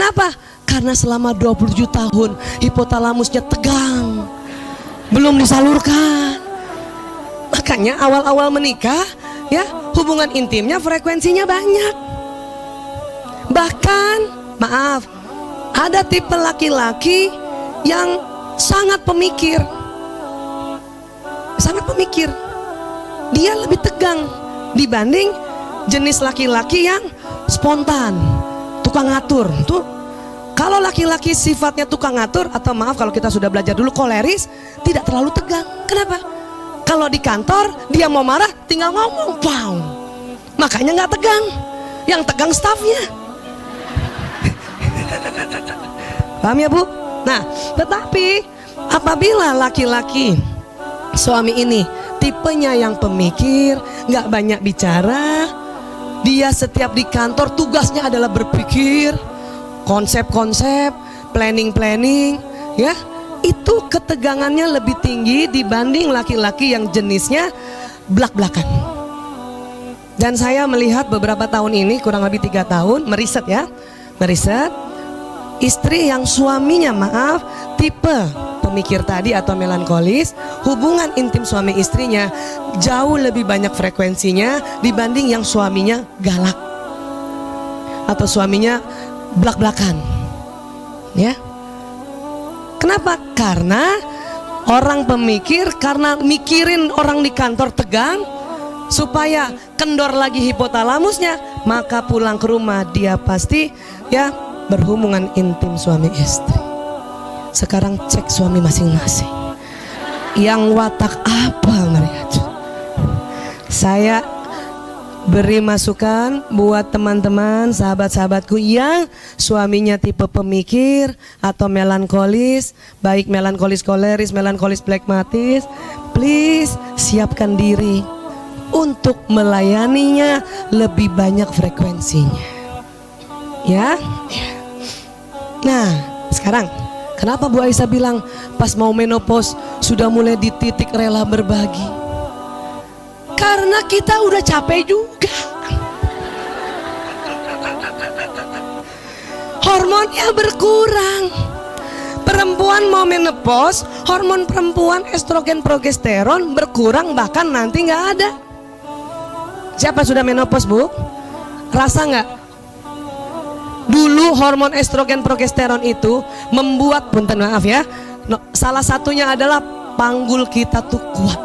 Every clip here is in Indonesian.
Kenapa? Karena selama 27 tahun hipotalamusnya tegang, belum disalurkan. Makanya awal-awal menikah ya, hubungan intimnya frekuensinya banyak. Bahkan maaf, ada tipe laki-laki yang sangat pemikir. Sangat pemikir. Dia lebih tegang dibanding jenis laki-laki yang spontan, tukang ngatur. Tuh, kalau laki-laki sifatnya tukang ngatur, atau maaf kalau kita sudah belajar dulu koleris, tidak terlalu tegang. Kenapa? Kalau di kantor dia mau marah tinggal ngomong, wow. Makanya nggak tegang. Yang tegang stafnya. Paham ya Bu? Nah, tetapi apabila laki-laki suami ini tipenya yang pemikir, nggak banyak bicara, dia setiap di kantor tugasnya adalah berpikir, konsep-konsep, planning-planning, ya, itu ketegangannya lebih tinggi dibanding laki-laki yang jenisnya blak-blakan. Dan saya melihat beberapa tahun ini, kurang lebih 3 tahun, meriset istri yang suaminya maaf tipe pemikir tadi atau melankolis, hubungan intim suami istrinya jauh lebih banyak frekuensinya dibanding yang suaminya galak atau suaminya blak-blakan. Ya. Kenapa? Karena orang pemikir, karena mikirin orang di kantor tegang, supaya kendor lagi hipotalamusnya, maka pulang ke rumah dia pasti ya berhubungan intim suami istri. Sekarang cek suami masing-masing, yang watak apa mereka. Saya beri masukan buat teman-teman, sahabat-sahabatku yang suaminya tipe pemikir atau melankolis, baik melankolis koleris, melankolis plekmatis, please siapkan diri untuk melayaninya lebih banyak frekuensinya. Ya. Nah, sekarang kenapa Bu Aisyah bilang pas mau menopause sudah mulai di titik rela berbagi? Karena kita udah capek juga. Hormonnya berkurang. Perempuan mau menopause, hormon perempuan estrogen progesteron berkurang, bahkan nanti nggak ada. Siapa sudah menopause Bu? Rasa nggak? Dulu hormon estrogen progesteron itu membuat, punten maaf ya, salah satunya adalah panggul kita tuh kuat.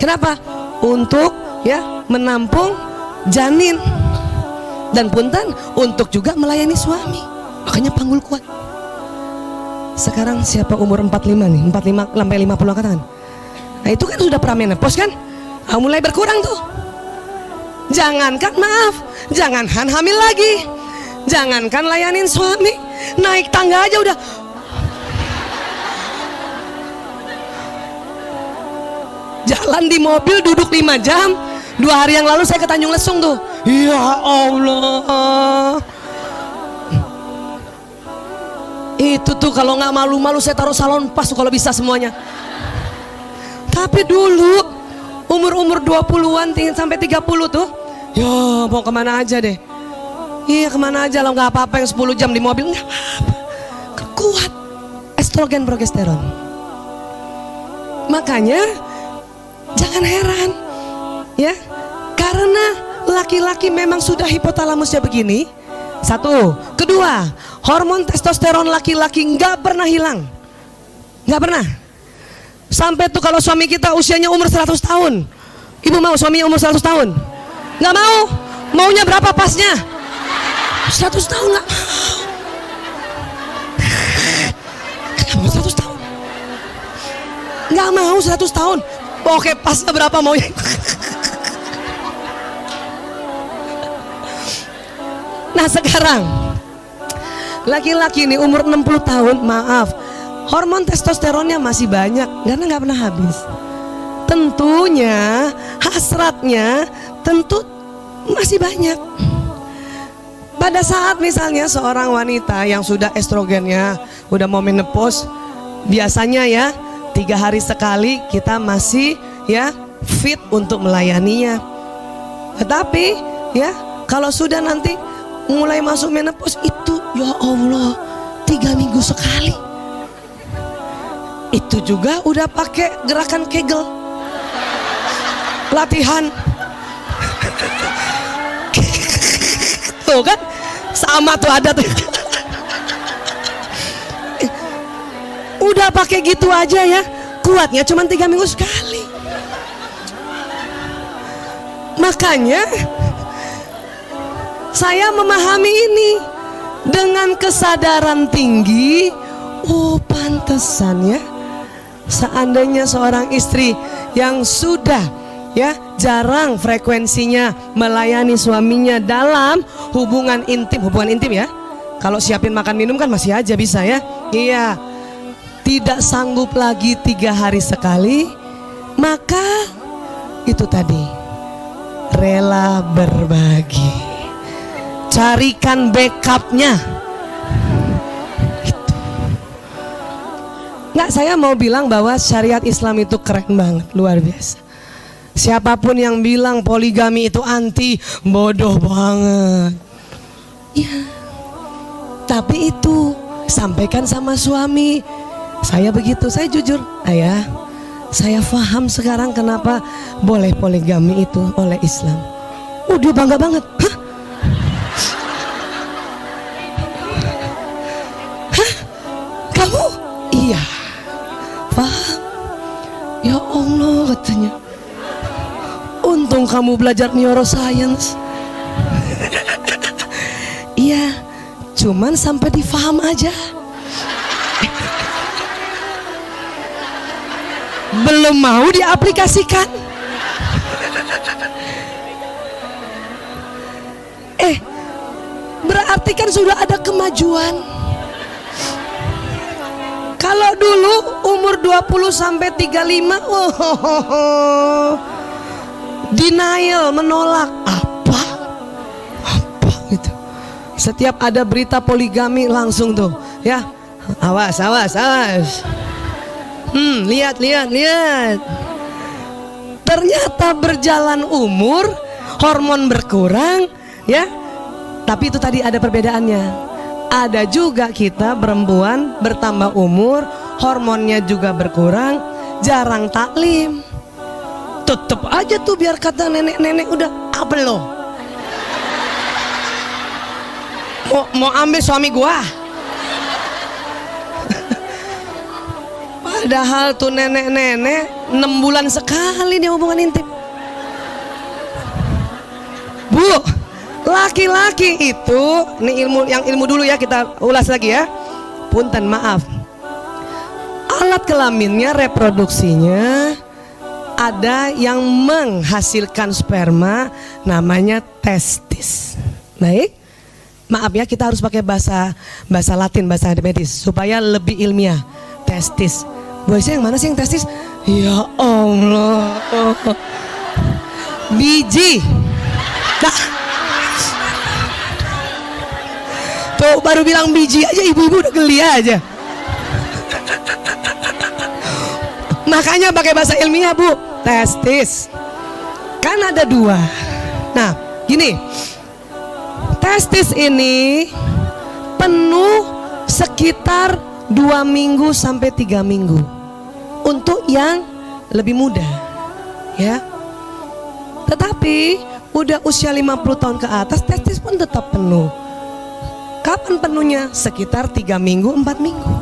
Kenapa? Untuk ya menampung janin, dan punten untuk juga melayani suami. Makanya panggul kuat. Sekarang siapa umur 45 nih? 45 sampai 50 katakan. Nah itu kan sudah pramenopause kan? Mulai berkurang tuh. Jangankan maaf, jangankan hamil lagi, jangankan layanin suami, naik tangga aja udah. Jalan di mobil duduk 5 jam. 2 hari yang lalu saya ke Tanjung Lesung tuh. Ya Allah. Itu tuh kalau nggak malu-malu saya taruh salon pas tuh kalau bisa semuanya. Tapi dulu umur-umur 20-an sampai 30 tuh, ya mau kemana aja deh. Iya kemana aja lah, nggak apa-apa yang 10 jam di mobil, nggak apa-apa. Kuat estrogen progesteron. Makanya jangan heran ya, karena laki-laki memang sudah hipotalamusnya begini. Satu, kedua, hormon testosteron laki-laki nggak pernah hilang, nggak pernah. Sampai tuh kalau suami kita usianya umur 100 tahun, ibu mau suaminya umur 100 tahun? Nggak mau. Maunya berapa pasnya? 100 tahun nggak mau. Kenapa 100 tahun? Nggak mau 100 tahun. Oke, pasnya berapa maunya? Nah sekarang laki-laki ini umur 60 tahun, maaf, hormon testosteronnya masih banyak karena nggak pernah habis. Tentunya hasratnya tentu masih banyak. Pada saat misalnya seorang wanita yang sudah estrogennya udah mau menopause, biasanya ya 3 hari sekali kita masih ya fit untuk melayaninya. Tetapi ya kalau sudah nanti mulai masuk menopause itu, ya Ya Allah, 3 minggu sekali. Itu juga udah pakai gerakan Kegel, latihan. Tuh kan, sama tuh ada tuh. Udah pakai gitu aja ya, kuatnya cuma 3 minggu sekali. Makanya saya memahami ini dengan kesadaran tinggi. Oh, pantesan ya, seandainya seorang istri yang sudah ya jarang frekuensinya melayani suaminya dalam hubungan intim ya. Kalau siapin makan minum kan masih aja bisa ya. Iya, tidak sanggup lagi 3 hari sekali, maka itu tadi, rela berbagi, carikan backupnya. Gitu. Nggak, saya mau bilang bahwa syariat Islam itu keren banget, luar biasa. Siapapun yang bilang poligami itu anti, bodoh banget. Ya, tapi itu sampaikan sama suami. Saya begitu, saya jujur, ayah, saya paham sekarang kenapa boleh poligami itu oleh Islam. Oh, dia bangga banget. Hah? Hah? Kamu? Iya, paham. Ya Allah, katanya. Untung kamu belajar neuroscience. Iya, cuman sampai difaham aja. Belum mau diaplikasikan. Berarti kan sudah ada kemajuan. Kalau dulu umur 20 sampai 35, denial, menolak. Apa gitu. Setiap ada berita poligami langsung tuh, ya, awas. Lihat. Ternyata berjalan umur, hormon berkurang, ya. Tapi itu tadi ada perbedaannya. Ada juga kita perempuan bertambah umur, hormonnya juga berkurang, jarang taklim. Tetep aja tuh biar kata nenek-nenek udah apa lo? Mau ambil suami gua. Padahal tuh nenek-nenek 6 bulan sekali dia hubungan intim. Bu, laki-laki itu, ini ilmu dulu ya, kita ulas lagi ya. Punten, maaf. Alat kelaminnya, reproduksinya, ada yang menghasilkan sperma, namanya testis. Baik, maaf ya, kita harus pakai bahasa Latin, bahasa medis supaya lebih ilmiah. Testis. Boysnya yang mana sih yang testis? Ya Allah, biji. Nah, tuh baru bilang biji aja ibu-ibu udah geli aja. Makanya pakai bahasa ilmiah, Bu. Testis. Kan ada 2. Nah, gini. Testis ini penuh sekitar 2 minggu sampai 3 minggu untuk yang lebih muda, ya. Tetapi udah usia 50 tahun ke atas, testis pun tetap penuh. Kapan penuhnya? Sekitar 3 minggu, 4 minggu.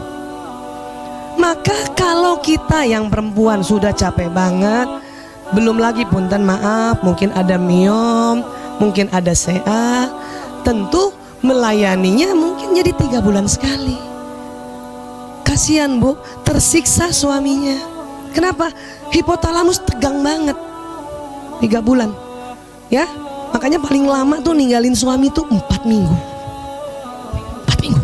Maka kalau kita yang perempuan sudah capek banget, belum lagi punten maaf, mungkin ada miom, mungkin ada CA, tentu melayaninya mungkin jadi 3 bulan sekali. Kasihan, Bu, tersiksa suaminya. Kenapa? Hipotalamus tegang banget 3 bulan, ya. Makanya paling lama tuh ninggalin suami tuh 4 minggu. 4 minggu.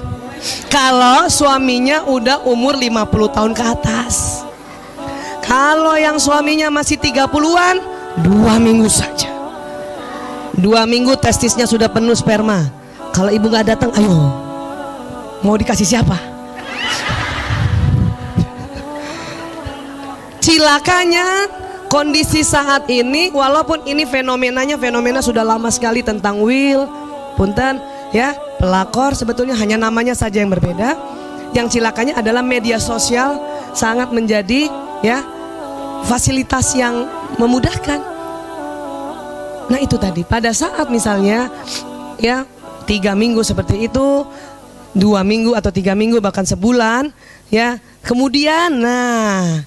Kalau suaminya udah umur 50 tahun ke atas. Kalau yang suaminya masih 30-an, 2 minggu saja. 2 minggu testisnya sudah penuh sperma. Kalau ibu gak datang, ayo, mau dikasih siapa? Cilakanya kondisi saat ini, walaupun ini fenomena sudah lama sekali tentang will, punten ya, pelakor sebetulnya hanya namanya saja yang berbeda. Yang cilakanya adalah media sosial sangat menjadi ya fasilitas yang memudahkan. Nah itu tadi, pada saat misalnya ya 3 minggu seperti itu, 2 minggu atau 3 minggu bahkan sebulan ya, kemudian nah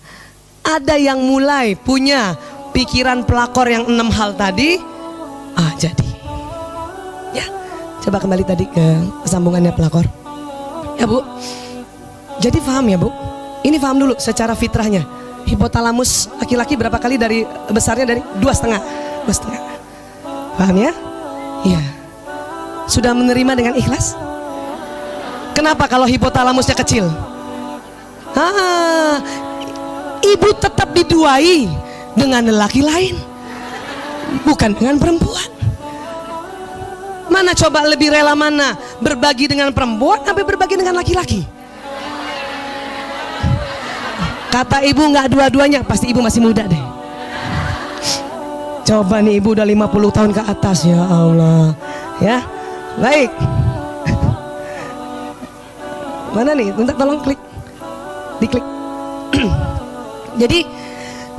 ada yang mulai punya pikiran pelakor yang 6 hal tadi, jadi ya coba kembali tadi ke sambungannya pelakor ya Bu. Jadi paham ya Bu, ini paham dulu secara fitrahnya. Hipotalamus laki-laki berapa kali dari besarnya, dari 2,5. Paham ya? Iya. Sudah menerima dengan ikhlas? Kenapa kalau hipotalamusnya kecil? Ibu tetap diduai dengan lelaki lain, bukan dengan perempuan. Mana coba lebih rela mana? Berbagi dengan perempuan atau berbagi dengan laki-laki? Kata ibu nggak dua-duanya, pasti ibu masih muda deh. Coba nih ibu udah 50 tahun ke atas, ya Allah. Ya, baik. Mana nih? Minta tolong diklik. Jadi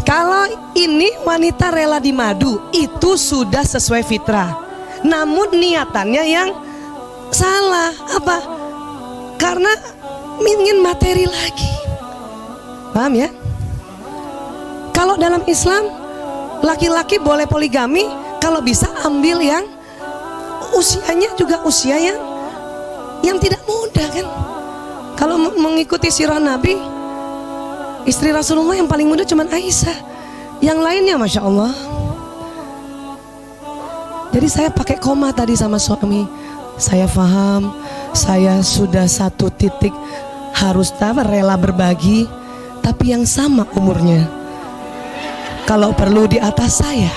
kalau ini wanita rela dimadu, itu sudah sesuai fitrah. Namun niatannya yang salah. Apa? Karena ingin materi lagi. Paham ya? Kalau dalam Islam laki-laki boleh poligami kalau bisa ambil yang usianya juga usia yang tidak muda kan. Kalau mengikuti sirah Nabi, istri Rasulullah yang paling muda cuma Aisyah, yang lainnya Masya Allah. Jadi saya pakai koma tadi sama suami. Saya paham, saya sudah satu titik harus rela berbagi, tapi yang sama umurnya, kalau perlu di atas saya.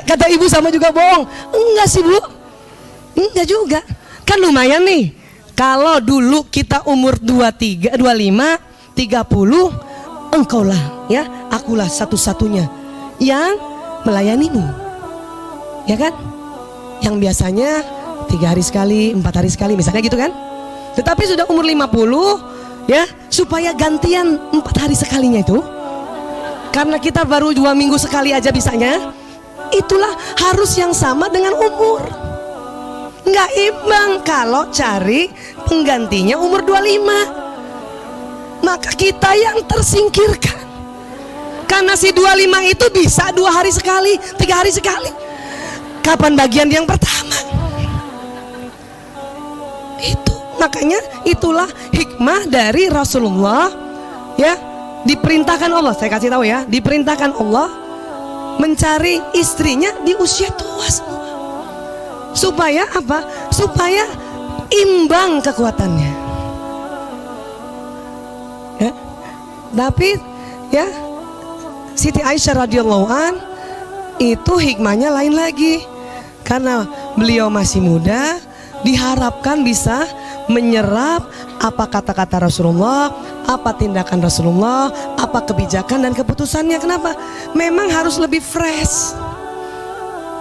Kata ibu sama juga bohong. Enggak sih Bu, enggak juga. Kan lumayan nih. Kalau dulu kita umur 23, 25, 30, engkaulah ya, akulah satu-satunya yang melayanimu, ya kan? Yang biasanya 3 hari sekali, 4 hari sekali misalnya gitu kan. Tetapi sudah umur 50 ya, supaya gantian 4 hari sekalinya itu, karena kita baru 2 minggu sekali aja bisanya, itulah harus yang sama dengan umur. Nggak imbang kalau cari penggantinya umur 25. Maka kita yang tersingkirkan, karena si 25 itu bisa 2 hari sekali, 3 hari sekali. Kapan bagian yang pertama? Itu makanya itulah hikmah dari Rasulullah ya, diperintahkan Allah, saya kasih tahu ya, diperintahkan Allah mencari istrinya di usia tua semua. Supaya apa? Supaya imbang kekuatannya ya. Tapi ya Siti Aisyah radhiyallahu an itu hikmahnya lain lagi. Karena beliau masih muda, diharapkan bisa menyerap apa kata-kata Rasulullah, apa tindakan Rasulullah, apa kebijakan dan keputusannya. Kenapa? Memang harus lebih fresh.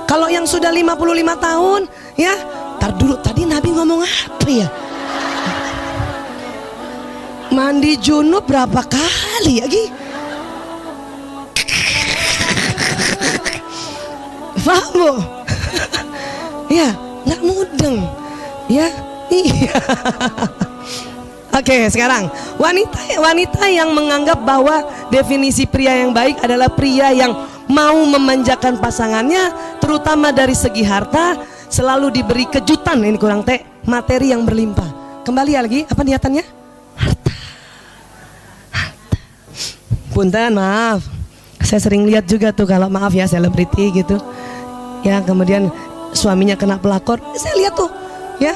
Kalau yang sudah 55 tahun ya, tar dulu tadi Nabi ngomong apa ya? Mandi junub berapa kali lagi? Paham Bu? Ya, nggak mudeng ya. Iya. Oke, sekarang wanita yang menganggap bahwa definisi pria yang baik adalah pria yang mau memanjakan pasangannya, terutama dari segi harta, selalu diberi kejutan. Ini kurang materi yang berlimpah. Kembali lagi, apa niatannya? Harta. Punten, maaf. Saya sering lihat juga tuh, kalau maaf ya, selebriti gitu ya, kemudian suaminya kena pelakor. Saya lihat tuh ya,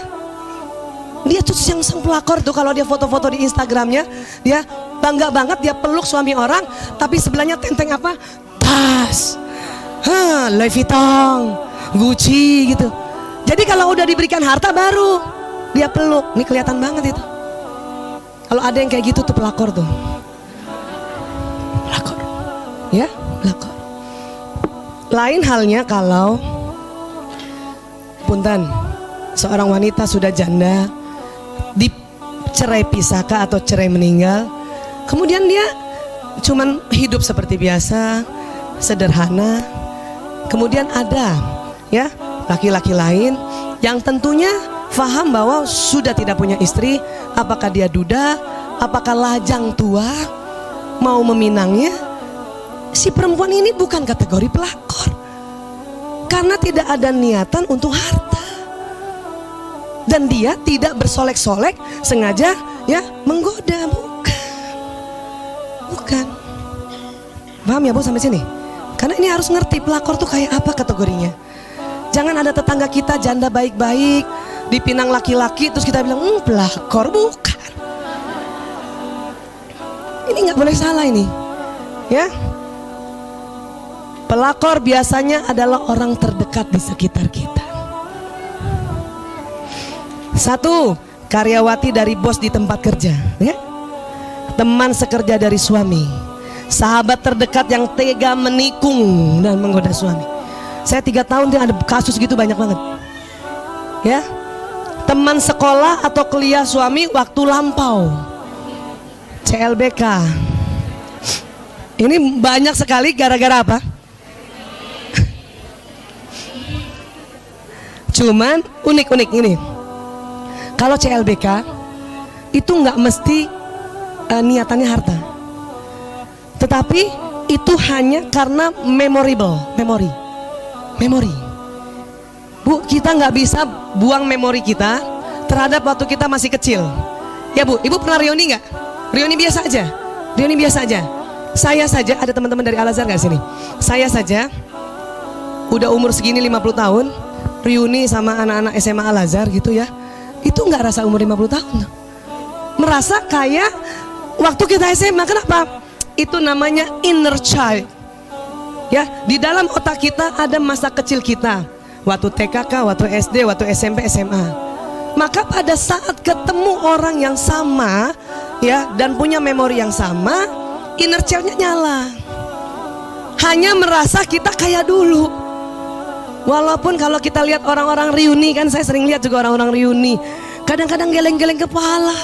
dia tuh yang sang pelakor tuh, kalau dia foto-foto di Instagramnya, dia bangga banget, dia peluk suami orang, tapi sebelahnya tenteng apa? Tas, Louis Vuitton, Gucci gitu. Jadi kalau udah diberikan harta baru dia peluk, ini kelihatan banget itu. Kalau ada yang kayak gitu tuh pelakor tuh, pelakor. Ya, pelakor. Lain halnya kalau punten seorang wanita sudah janda, dicerai pisahkah atau cerai meninggal, kemudian dia cuman hidup seperti biasa, sederhana. Kemudian ada ya laki-laki lain yang tentunya faham bahwa sudah tidak punya istri, apakah dia duda, apakah lajang tua, mau meminangnya. Si perempuan ini bukan kategori pelakor karena tidak ada niatan untuk harta, dan dia tidak bersolek-solek sengaja ya menggoda, bukan. Paham ya Bu sampai sini? Karena ini harus ngerti pelakor tuh kayak apa kategorinya. Jangan ada tetangga kita janda baik-baik dipinang laki-laki terus kita bilang pelakor, bukan. Ini nggak boleh salah ini, ya. Pelakor biasanya adalah orang terdekat di sekitar kita. Satu, karyawati dari bos di tempat kerja, ya. Teman sekerja dari suami, sahabat terdekat yang tega menikung dan menggoda suami. Saya 3 tahun ada kasus gitu banyak banget, ya. Teman sekolah atau kuliah suami waktu lampau, CLBK. Ini banyak sekali gara-gara apa? Cuman unik-unik ini. Kalau CLBK itu nggak mesti niatannya harta, tetapi itu hanya karena memori. Bu, kita nggak bisa buang memori kita terhadap waktu kita masih kecil. Ya Bu, Ibu pernah reuni nggak? Reuni biasa aja. Saya saja, ada teman-teman dari Al-Azhar nggak sini? Saya saja udah umur segini 50 tahun reuni sama anak-anak SMA Al-Azhar gitu ya. Itu nggak rasa umur 50 tahun. Merasa kayak waktu kita SMA. Kenapa? Itu namanya inner child. Ya, di dalam otak kita ada masa kecil kita. Waktu TKK, waktu SD, waktu SMP, SMA. Maka pada saat ketemu orang yang sama, ya, dan punya memori yang sama, inner child-nya nyala. Hanya merasa kita kayak dulu. Walaupun kalau kita lihat orang-orang reuni, kan saya sering lihat juga orang-orang reuni, kadang-kadang geleng-geleng kepala.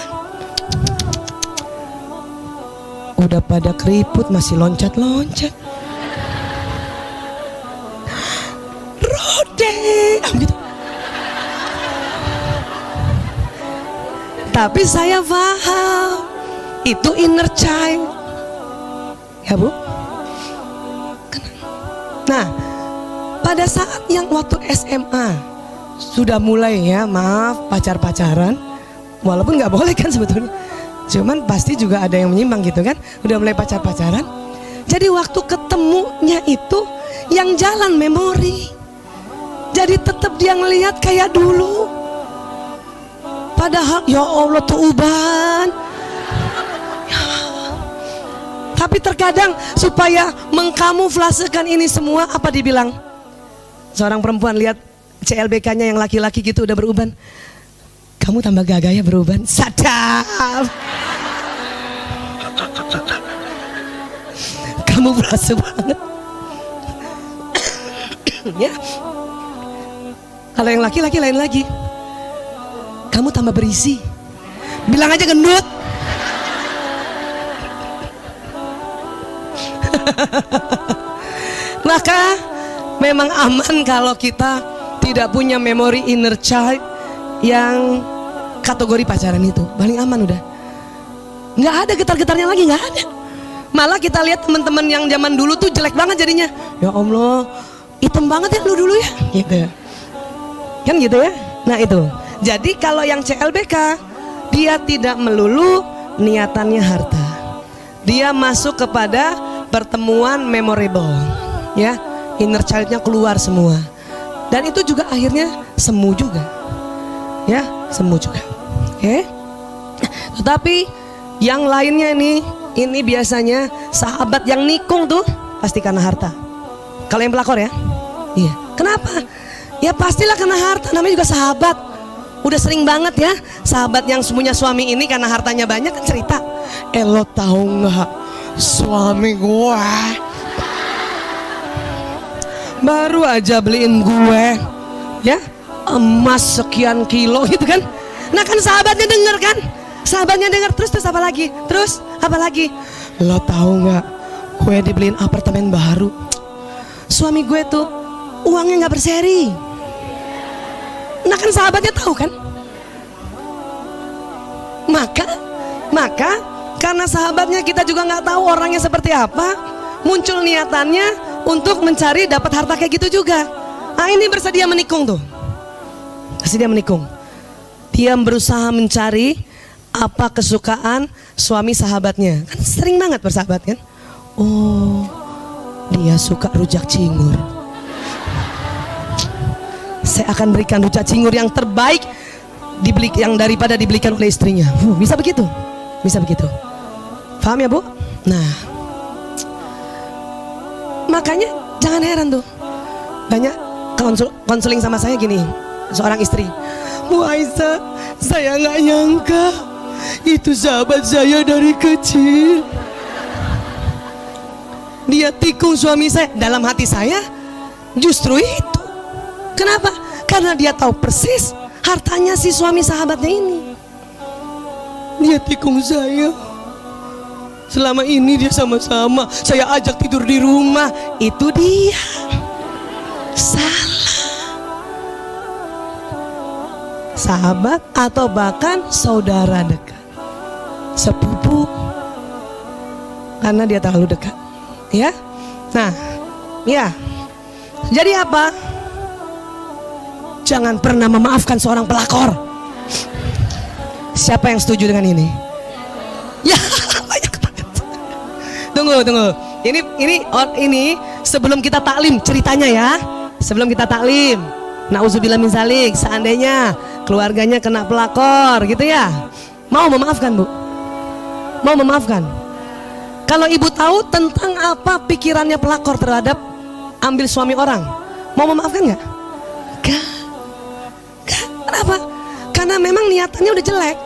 Udah pada keriput masih loncat-loncat. Rode gitu. Tapi saya paham itu inner child, ya Bu. Nah, pada saat yang waktu SMA sudah mulai ya, maaf, pacaran, walaupun nggak boleh kan sebetulnya, cuman pasti juga ada yang menyimpang gitu kan, udah mulai pacaran. Jadi waktu ketemunya itu yang jalan memori, jadi tetap dia ngelihat kayak dulu, padahal ya Allah tuh uban ya. Tapi terkadang supaya mengkamuflasekan ini semua, apa dibilang? Seorang perempuan lihat CLBK-nya yang laki-laki gitu udah beruban, kamu tambah gagah ya beruban. Sadap. Kamu berasa banget. Ya. Kalau yang laki-laki lain lagi. Kamu tambah berisi. Bilang aja gendut. Maka memang aman kalau kita tidak punya memori inner child yang kategori pacaran itu. Paling aman udah. Nggak ada getar-getarnya lagi, nggak ada. Malah kita lihat teman-teman yang zaman dulu tuh jelek banget jadinya. Ya Allah, hitam banget ya lu dulu ya, gitu. Kan gitu ya. Nah itu. Jadi kalau yang CLBK, dia tidak melulu niatannya harta. Dia masuk kepada pertemuan memorable, ya. Inner child-nya keluar semua. Dan itu juga akhirnya semu juga. Ya, semu juga. Oke. Tetapi yang lainnya ini biasanya sahabat yang nikung tuh pasti karena harta. Kalau yang pelakor ya. Iya. Kenapa? Ya pastilah karena harta, namanya juga sahabat. Udah sering banget ya sahabat yang punya suami ini karena hartanya banyak kan cerita. Lo tahu nggak suami gua baru aja beliin gue ya emas sekian kilo gitu kan. Nah kan sahabatnya denger kan, sahabatnya denger, terus apa lagi, lo tahu nggak, gue dibeliin apartemen baru, suami gue tuh uangnya nggak berseri. Nah kan sahabatnya tahu kan, maka karena sahabatnya kita juga nggak tahu orangnya seperti apa, muncul niatannya untuk mencari dapat harta kayak gitu juga. Nah ini bersedia menikung tuh, bersedia menikung. Dia berusaha mencari apa kesukaan suami sahabatnya. Kan sering banget bersahabat kan. Oh, dia suka rujak cingur. Saya akan berikan rujak cingur yang terbaik yang daripada dibelikan oleh istrinya. Bisa begitu, bisa begitu. Paham ya Bu? Nah, makanya jangan heran tuh, banyak konseling sama saya gini, seorang istri, Bu Aisyah, saya nggak nyangka itu sahabat saya dari kecil, dia tikung suami saya. Dalam hati saya justru itu. Kenapa? Karena dia tahu persis hartanya si suami sahabatnya ini. Dia tikung saya. Selama ini dia sama-sama saya ajak tidur di rumah. Itu dia salah. Sahabat atau bahkan saudara dekat, sepupu, karena dia terlalu dekat, ya. Nah, ya. Jadi apa? Jangan pernah memaafkan seorang pelakor. Siapa yang setuju dengan ini? Ya, banyak banget. Tunggu. Ini sebelum kita taklim ceritanya ya. Sebelum kita taklim. Nauzubillah min zalik, seandainya keluarganya kena pelakor gitu ya, mau memaafkan Bu? Mau memaafkan? Kalau ibu tahu tentang apa pikirannya pelakor terhadap ambil suami orang, mau memaafkan nggak? Gak. Kenapa? Karena memang niatannya udah jelek.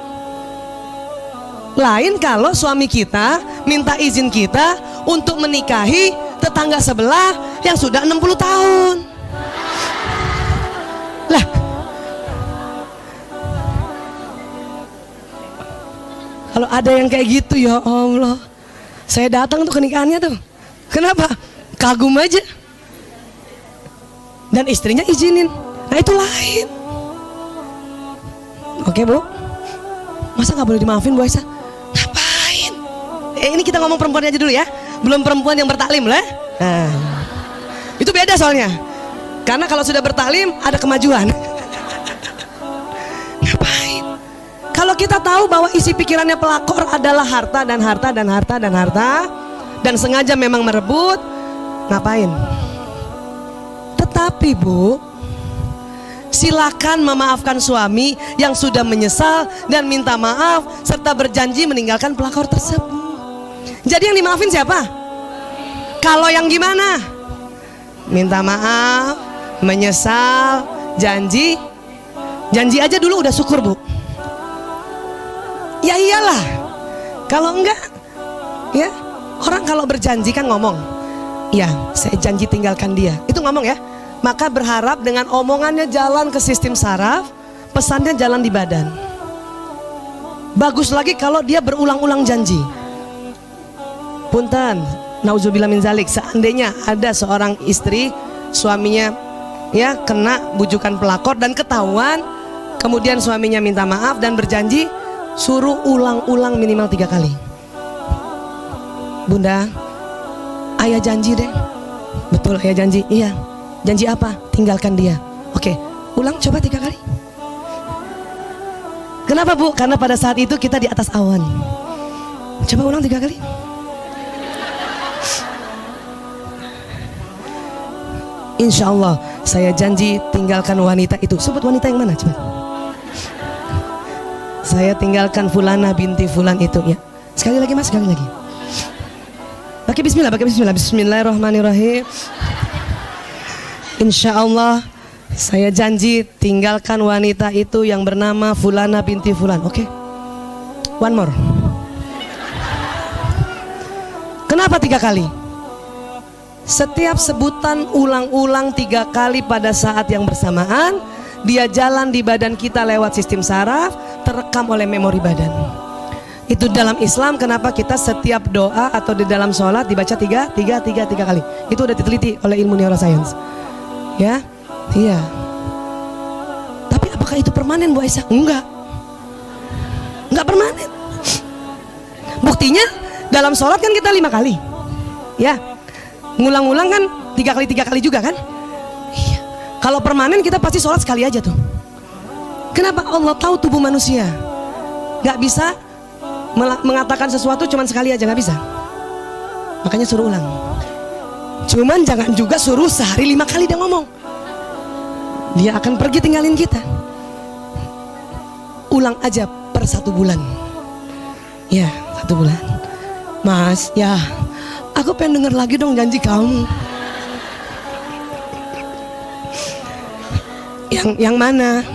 Lain kalau suami kita minta izin kita untuk menikahi tetangga sebelah yang sudah 60 tahun. Lah, kalau ada yang kayak gitu, ya Allah, saya datang tuh ke nikahannya tuh. Kenapa? Kagum aja. Dan istrinya izinin. Nah itu lain. Oke Bu, masa nggak boleh dimaafin Bu Aisyah? Ngapain? Ini kita ngomong perempuannya aja dulu ya, belum perempuan yang bertaklim lah. Nah, itu beda soalnya. Karena kalau sudah bertaklim ada kemajuan. Ngapain? Kalau kita tahu bahwa isi pikirannya pelakor adalah harta dan harta dan harta dan harta, dan sengaja memang merebut, ngapain? Tetapi Bu, silakan memaafkan suami yang sudah menyesal dan minta maaf serta berjanji meninggalkan pelakor tersebut. Jadi yang dimaafin siapa? Kalau yang gimana? Minta maaf, menyesal, janji aja dulu udah syukur Bu. Ya iyalah, kalau enggak ya, orang kalau berjanji kan ngomong, ya saya janji tinggalkan dia, itu ngomong ya. Maka berharap dengan omongannya jalan ke sistem saraf, pesannya jalan di badan. Bagus lagi kalau dia berulang-ulang janji. Punten, nauzubillah min zalik, seandainya ada seorang istri suaminya ya kena bujukan pelakor dan ketahuan, kemudian suaminya minta maaf dan berjanji, suruh ulang-ulang minimal 3 kali. Bunda, ayah janji deh. Betul ayah janji. Iya. Janji apa? Tinggalkan dia. Oke, ulang coba 3 kali. Kenapa Bu? Karena pada saat itu kita di atas awan. Coba ulang 3 kali. Insya Allah saya janji tinggalkan wanita itu. Sebut wanita yang mana coba. Saya tinggalkan Fulana binti Fulan itu ya. Sekali lagi Mas, sekali lagi. Pakai bismillah, bismillahirrahmanirrahim. Insya Allah saya janji tinggalkan wanita itu yang bernama Fulana binti Fulan. Oke, one more. Kenapa 3 kali? Setiap sebutan ulang-ulang 3 kali pada saat yang bersamaan, dia jalan di badan kita lewat sistem saraf, terekam oleh memori badan. Itu dalam Islam kenapa kita setiap doa atau di dalam sholat dibaca 3 kali. Itu udah diteliti oleh ilmu neuroscience. Ya, iya. Tapi apakah itu permanen, Bu Aisyah? Enggak permanen. Buktinya dalam sholat kan kita 5 kali. Ya, ngulang-ulang kan 3 kali juga kan? Iya. Kalau permanen kita pasti sholat sekali aja tuh. Kenapa? Allah tahu tubuh manusia nggak bisa mengatakan sesuatu cuman sekali aja, nggak bisa. Makanya suruh ulang. Cuman jangan juga suruh sehari 5 kali dia ngomong. Dia akan pergi tinggalin kita. Ulang aja per 1 bulan. Ya, 1 bulan. Mas, ya, aku pengen denger lagi dong janji kamu. Yang mana?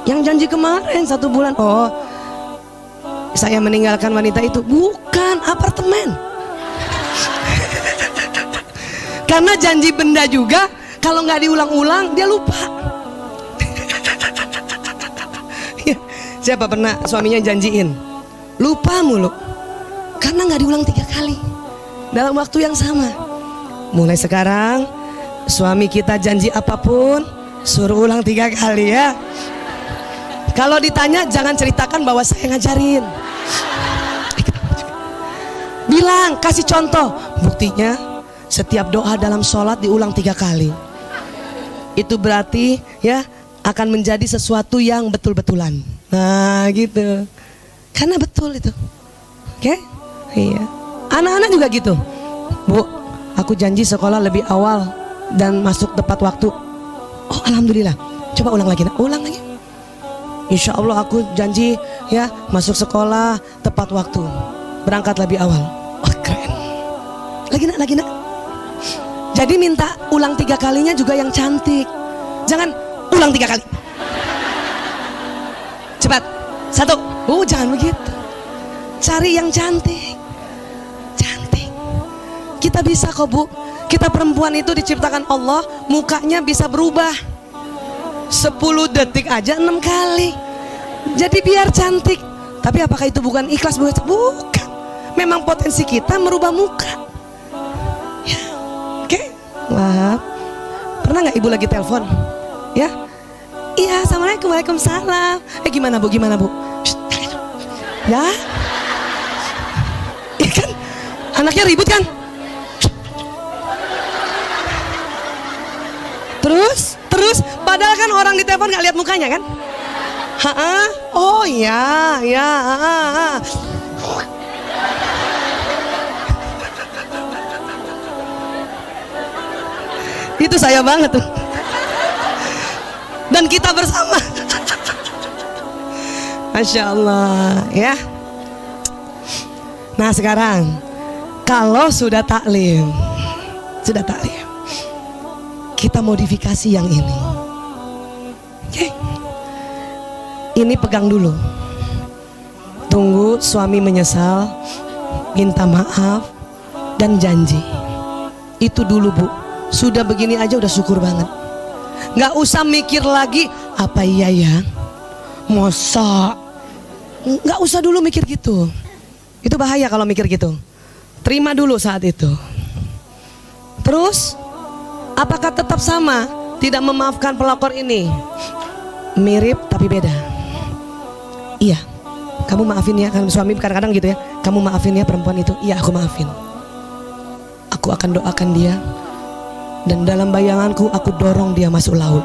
Yang janji kemarin 1 bulan. Oh, saya meninggalkan wanita itu. Bukan, apartemen. Karena janji benda juga, kalau nggak diulang-ulang dia lupa. Siapa pernah suaminya janjiin lupa mulu? Karena nggak diulang 3 kali dalam waktu yang sama. Mulai sekarang suami kita janji apapun suruh ulang 3 kali ya. Kalau ditanya jangan ceritakan bahwa saya ngajarin. Bilang, kasih contoh. Buktinya setiap doa dalam sholat diulang 3 kali. Itu berarti ya akan menjadi sesuatu yang betul-betulan. Nah gitu. Karena betul itu. Oke? Iya. Anak-anak juga gitu. Bu, aku janji sekolah lebih awal dan masuk tepat waktu. Oh, alhamdulillah. Coba ulang lagi. Ulang lagi. Insya Allah aku janji ya masuk sekolah tepat waktu, berangkat lebih awal. Wah, keren. Lagi nak. Jadi minta ulang 3 kalinya juga yang cantik. Jangan ulang 3 kali. Cepat. 1. Jangan begitu. Cari yang cantik. Cantik. Kita bisa kok, Bu. Kita perempuan itu diciptakan Allah, mukanya bisa berubah. 10 detik aja 6 kali. Jadi biar cantik. Tapi apakah itu bukan ikhlas? Bukan. Memang potensi kita merubah muka ya. Oke. Wah, pernah nggak ibu lagi telepon ya? Iya, assalamualaikum, waalaikumsalam. Gimana bu? Ya, iya kan anaknya ribut kan. Terus padahal kan orang di telepon nggak lihat mukanya kan? Oh ya. Itu saya banget tuh. Dan kita bersama. Masya Allah ya. Nah sekarang kalau sudah taklim, kita modifikasi yang ini. Oke. Ini pegang dulu. Tunggu suami menyesal, minta maaf dan janji. Itu dulu bu. Sudah begini aja udah syukur banget. Nggak usah mikir lagi apa iya ya, masa. Nggak usah dulu mikir gitu. Itu bahaya kalau mikir gitu. Terima dulu saat itu. Terus apakah tetap sama? Tidak memaafkan pelakor ini? Mirip tapi beda. Iya, kamu maafin ya. Kan suami kadang-kadang gitu ya. Kamu maafin ya perempuan itu. Iya, aku maafin. Aku akan doakan dia. Dan dalam bayanganku aku dorong dia masuk laut.